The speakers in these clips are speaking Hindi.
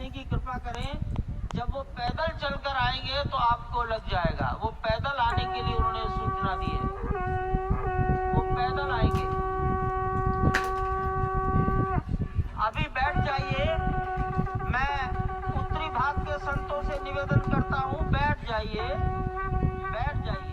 बैठने की कृपा करें। जब वो पैदल चलकर आएंगे तो आपको लग जाएगा। वो पैदल आने के लिए उन्होंने सूचना दी है, वो पैदल आएंगे। अभी बैठ जाइए। मैं उत्तरी भाग के संतों से निवेदन करता हूँ, बैठ जाइए, बैठ जाइए।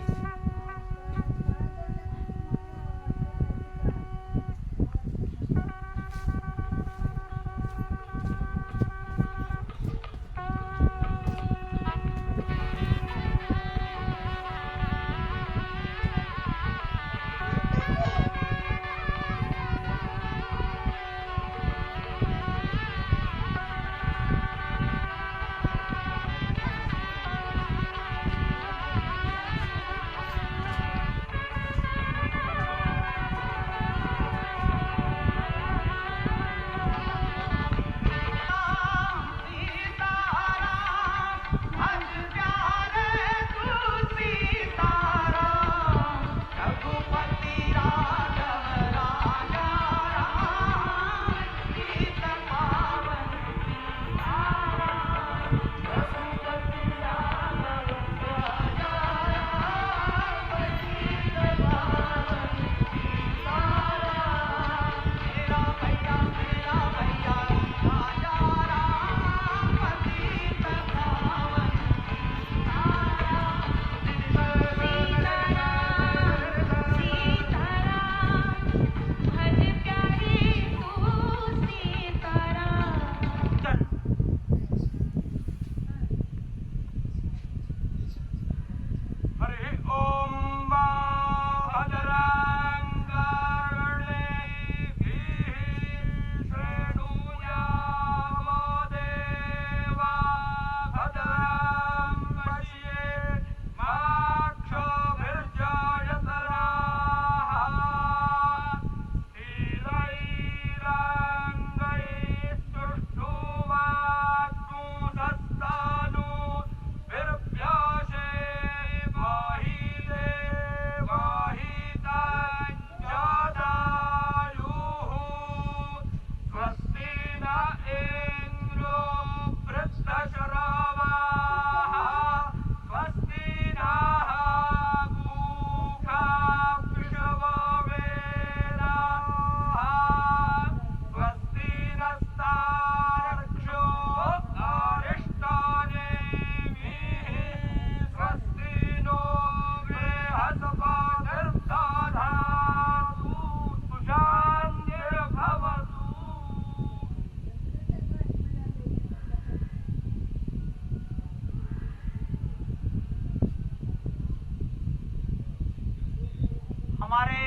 हमारे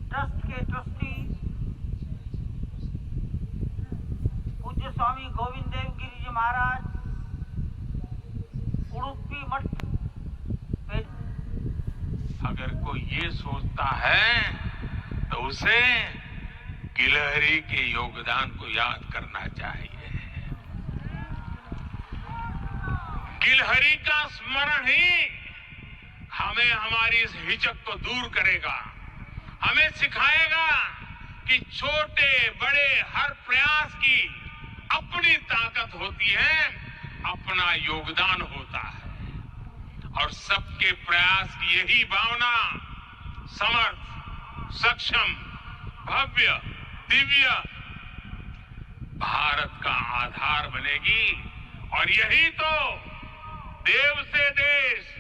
ट्रस्ट के ट्रस्टी पूज्य स्वामी गोविंद देव गिरी जी महाराज उडुपी मठ पे। अगर कोई ये सोचता है तो उसे गिलहरी के योगदान को याद करना चाहिए। गिलहरी का स्मरण ही हमें हमारी इस हिचक को दूर करेगा, हमें सिखाएगा कि छोटे बड़े हर प्रयास की अपनी ताकत होती है, अपना योगदान होता है। और सबके प्रयास की यही भावना समर्थ, सक्षम, भव्य, दिव्य भारत का आधार बनेगी। और यही तो देव से देश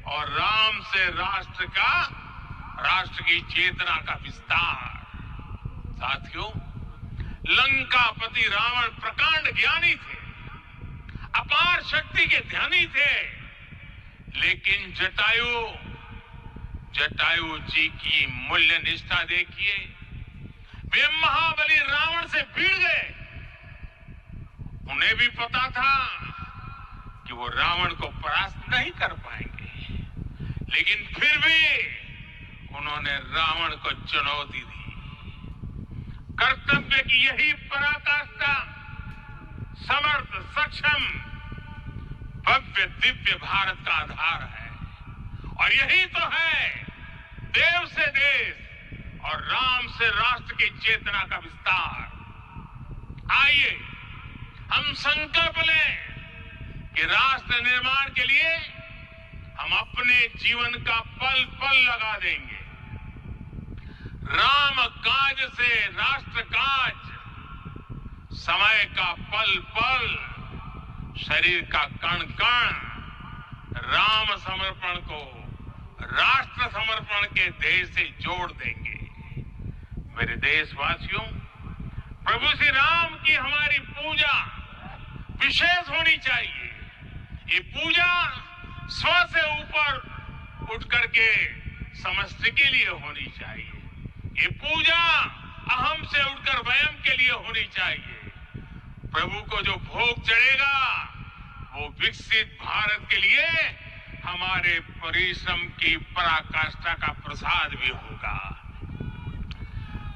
और राम से राष्ट्र की चेतना का विस्तार। साथियों, लंकापति रावण प्रकांड ज्ञानी थे, अपार शक्ति के ध्यानी थे, लेकिन जटायु जी की मूल्य निष्ठा देखिए। वे महाबली रावण से भिड़ गए। उन्हें भी पता था कि वो रावण को परास्त नहीं कर पाएंगे, लेकिन फिर भी उन्होंने रावण को चुनौती दी। कर्तव्य की यही पराकाष्ठा समर्थ, सक्षम, भव्य, दिव्य भारत का आधार है। और यही तो है देव से देश और राम से राष्ट्र की चेतना का विस्तार। आइए हम संकल्प लें कि राष्ट्र निर्माण के लिए हम अपने जीवन का पल पल लगा देंगे। राम काज से राष्ट्र काज, समय का पल पल, शरीर का कण कण राम समर्पण को राष्ट्र समर्पण के ध्येय से जोड़ देंगे। मेरे देशवासियों, प्रभु श्री राम की हमारी पूजा विशेष होनी चाहिए। ये पूजा स्व से ऊपर उठ करके समष्टि के लिए होनी चाहिए। ये पूजा अहम से उठकर वयम के लिए होनी चाहिए। प्रभु को जो भोग चढ़ेगा वो विकसित भारत के लिए हमारे परिश्रम की पराकाष्ठा का प्रसाद भी होगा।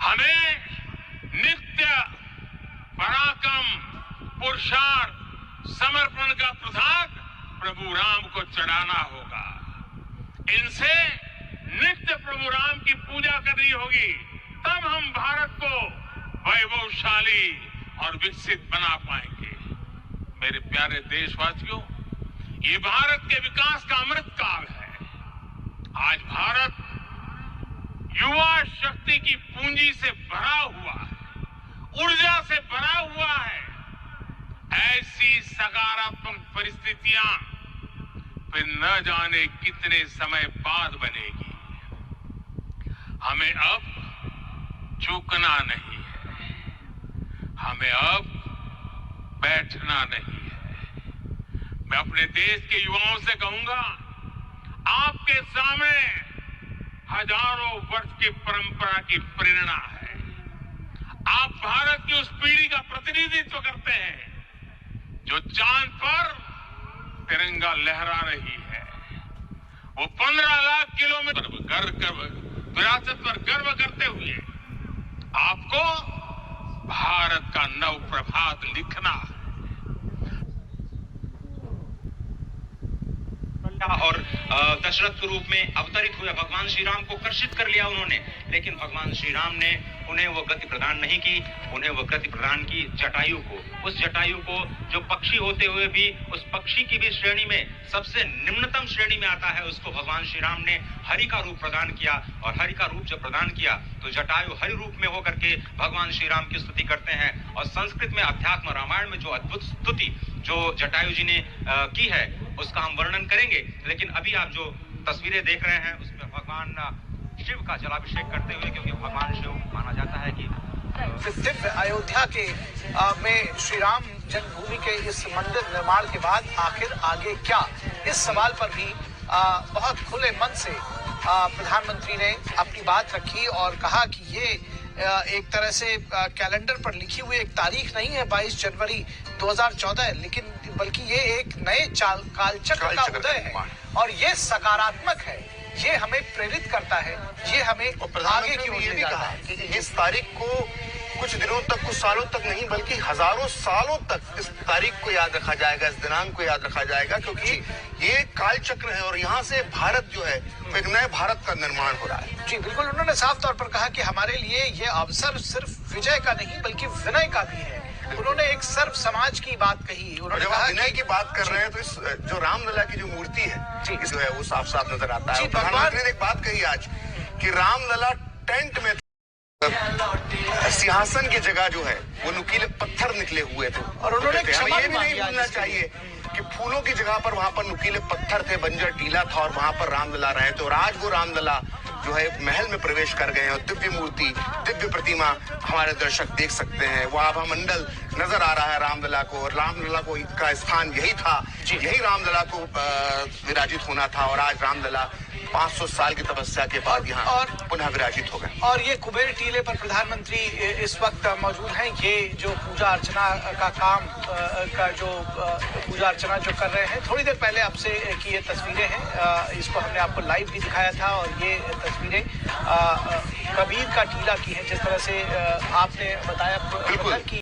हमें नित्य पराक्रम, पुरुषार्थ, समर्पण का प्रसाद प्रभु राम को चढ़ाना होगा। इनसे नित्य प्रभु राम की पूजा करनी होगी, तब हम भारत को वैभवशाली और विकसित बना पाएंगे। मेरे प्यारे देशवासियों, ये भारत के विकास का अमृत काल है। आज भारत युवा शक्ति की पूंजी से भरा हुआ है, ऊर्जा से भरा हुआ है। ऐसी सकारात्मक परिस्थितियां फिर न जाने कितने समय बाद बनेगी। हमें अब चूकना नहीं है, हमें अब बैठना नहीं है। मैं अपने देश के युवाओं से कहूंगा, आपके सामने हजारों वर्ष की परंपरा की प्रेरणा है। आप भारत की उस पीढ़ी का प्रतिनिधित्व करते हैं जो चांद पर तिरंगा लहरा रही है। वो 15 लाख किलोमीटर विरासत पर गर्व करते हुए आपको भारत का नव प्रभात लिखना है। और दशरथ के रूप में अवतरित हुए भगवान श्री राम को कर्षित कर लिया उन्होंने, लेकिन भगवान श्री राम ने उन्हें वो गति प्रदान नहीं की। उन्हें वो गति प्रदान की जटायु को। उस जटायु को जो पक्षी होते हुए भी उस पक्षी की भी श्रेणी में सबसे निम्नतम श्रेणी में आता है, उसको भगवान श्री राम ने हरि का रूप प्रदान किया। और हरि का रूप जब प्रदान किया तो जटायु हरि रूप में होकर के भगवान श्री राम की स्तुति करते हैं। और संस्कृत में अध्यात्म रामायण में जो अद्भुत स्तुति जो जटायु जी ने की है उसका हम वर्णन करेंगे। लेकिन अभी आप जो तस्वीरें देख रहे हैं उसमें भगवान शिव का जलाभिषेक करते हुए, क्योंकि भगवान शिव माना जाता है कि दिव्य अयोध्या के में श्री राम जन्मभूमि के इस मंदिर निर्माण के बाद आखिर आगे क्या, इस सवाल पर भी बहुत खुले मन से प्रधानमंत्री ने अपनी बात रखी और कहा कि ये एक तरह से कैलेंडर पर लिखी हुई एक तारीख नहीं है 22 जनवरी 2014, लेकिन बल्कि ये एक नए कालचक्र का उदय है और ये सकारात्मक है। ये हमें प्रेरित करता है, ये हमें आगे की ओर ले जाता है कि इस तारीख को कुछ दिनों तक, कुछ सालों तक नहीं बल्कि हजारों सालों तक इस तारीख को याद रखा जाएगा, इस दिनांक को याद रखा जाएगा, क्योंकि ये कालचक्र है और यहाँ से भारत जो है एक नए भारत का निर्माण हो रहा है। जी बिल्कुल, उन्होंने साफ तौर पर कहा कि हमारे लिए ये अवसर सिर्फ विजय का नहीं बल्कि विनय का भी है। उन्होंने एक सर्व समाज की बात कही। उन्होंने जब कहा विनय की बात कर रहे हैं तो इस जो रामलला की जो मूर्ति है जी, जो है वो साफ साफ नजर आता है। जी, प्रधानमंत्री ने एक बात कही आज कि रामलला टेंट में सिंहासन की जगह जो है वो नुकीले पत्थर निकले हुए थे। और उन्होंने क्षमा हमें ये भी भी नहीं मांगी भूलना आज चाहिए कि फूलों की जगह पर वहां पर नुकीले पत्थर थे, बंजर टीला था और वहां पर रामलला रहे थे। और आज वो रामलला जो है महल में प्रवेश कर गए हैं और दिव्य मूर्ति, दिव्य प्रतिमा हमारे दर्शक देख सकते हैं। वो आभा मंडल नजर आ रहा है रामलला को, और रामलला को का स्थान यही था, यही रामलला को विराजित होना था। और आज रामलला 500 साल की तपस्या के बाद यहाँ पुनः विराजित हो गए। और ये कुबेर टीले पर प्रधानमंत्री इस वक्त मौजूद हैं। ये जो पूजा अर्चना का काम का जो पूजा अर्चना जो कर रहे हैं, थोड़ी देर पहले आपसे की ये तस्वीरें हैं, इसको हमने आपको लाइव भी दिखाया था। और ये तस्वीरें कबीर का टीला की हैं, जिस तरह से आपने बताया कि